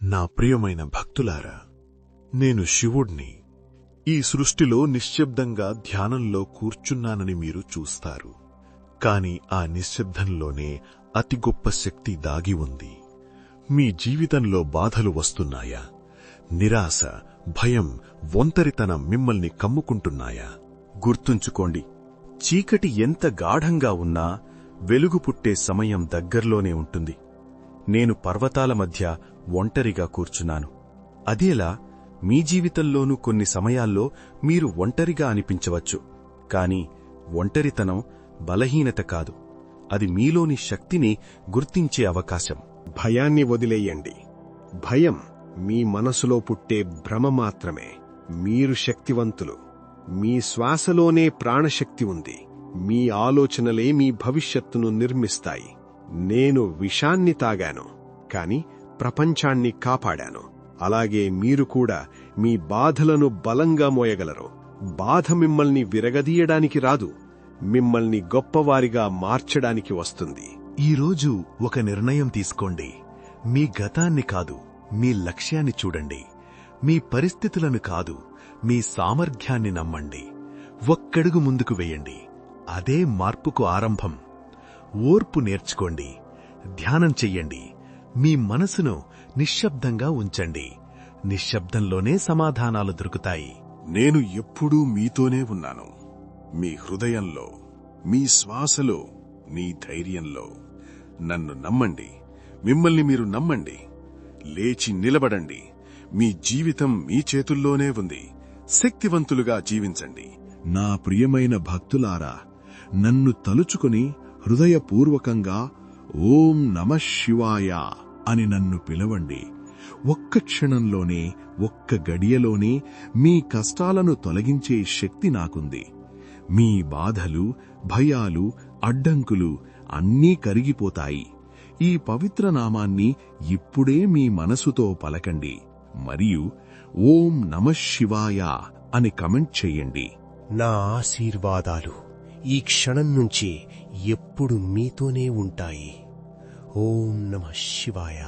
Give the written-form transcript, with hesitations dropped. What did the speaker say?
నా ప్రియమైన భక్తులారా, నేను శివుణ్ణి. ఈ సృష్టిలో నిశ్శబ్దంగా ధ్యానంలో కూర్చున్నానని మీరు చూస్తారు. కాని ఆ నిశ్శబ్దంలోనే అతి గొప్ప శక్తి దాగి ఉంది. మీ జీవితంలో బాధలు వస్తున్నాయా? నిరాశ, భయం, ఒంటరితనం మిమ్మల్ని కమ్ముకుంటున్నాయా? గుర్తుంచుకోండి, చీకటి ఎంత గాఢంగా ఉన్నా వెలుగు పుట్టే సమయం దగ్గర్లోనే ఉంటుంది. నేను పర్వతాల మధ్య ఒంటరిగా కూర్చున్నాను. అదేలా మీ జీవితంలోనూ కొన్ని సమయాల్లో మీరు ఒంటరిగా అనిపించవచ్చు. కాని ఒంటరితనం బలహీనత కాదు, అది మీలోని శక్తిని గుర్తించే అవకాశం. భయాన్ని వదిలేయండి. భయం మీ మనసులో పుట్టే భ్రమ మాత్రమే. మీరు శక్తివంతులు. మీ శ్వాసలోనే ప్రాణశక్తి ఉంది. మీ ఆలోచనలే మీ భవిష్యత్తును నిర్మిస్తాయి. నేను విషాన్ని తాగాను, కాని ప్రపంచాన్ని కాపాడాను. అలాగే మీరు కూడా మీ బాధలను బలంగా మోయగలరు. బాధ మిమ్మల్ని విరగదీయడానికి రాదు, మిమ్మల్ని గొప్పవారిగా మార్చడానికి వస్తుంది. ఈరోజు ఒక నిర్ణయం తీసుకోండి. మీ గతాన్ని కాదు, మీ లక్ష్యాన్ని చూడండి. మీ పరిస్థితులను కాదు, మీ సామర్థ్యాన్ని నమ్మండి. ఒక్కడుగు ముందుకు వేయండి. అదే మార్పుకు ఆరంభం. ఓర్పు నేర్చుకోండి. ధ్యానం చెయ్యండి. మీ మనసును నిశ్శబ్దంగా ఉంచండి. నిశ్శబ్దంలోనే సమాధానాలు దొరుకుతాయి. నేను ఎప్పుడూ మీతోనే ఉన్నాను. మీ హృదయంలో, మీ శ్వాసలో, మీ ధైర్యంలో. నన్ను నమ్మండి. మిమ్మల్ని మీరు నమ్మండి. లేచి నిలబడండి. మీ జీవితం మీ చేతుల్లోనే ఉంది. శక్తివంతులుగా జీవించండి. నా ప్రియమైన భక్తులారా, నన్ను తలుచుకుని హృదయపూర్వకంగా ఓం నమః శివాయ అని నన్ను పిలవండి. ఒక్క క్షణంలోనే, ఒక్క గడియలోనే మీ కష్టాలను తొలగించే శక్తి నాకుంది. మీ బాధలు, భయాలు, అడ్డంకులు అన్నీ కరిగిపోతాయి. ఈ పవిత్ర నామాన్ని ఇప్పుడే మీ మనసుతో పలకండి మరియు ఓం నమః శివాయ అని కమెంట్ చెయ్యండి. నా ఆశీర్వాదాలు ఈ క్షణం నుంచి ఎప్పుడు మీతోనే ఉంటాయి. ఓం నమః శివాయ.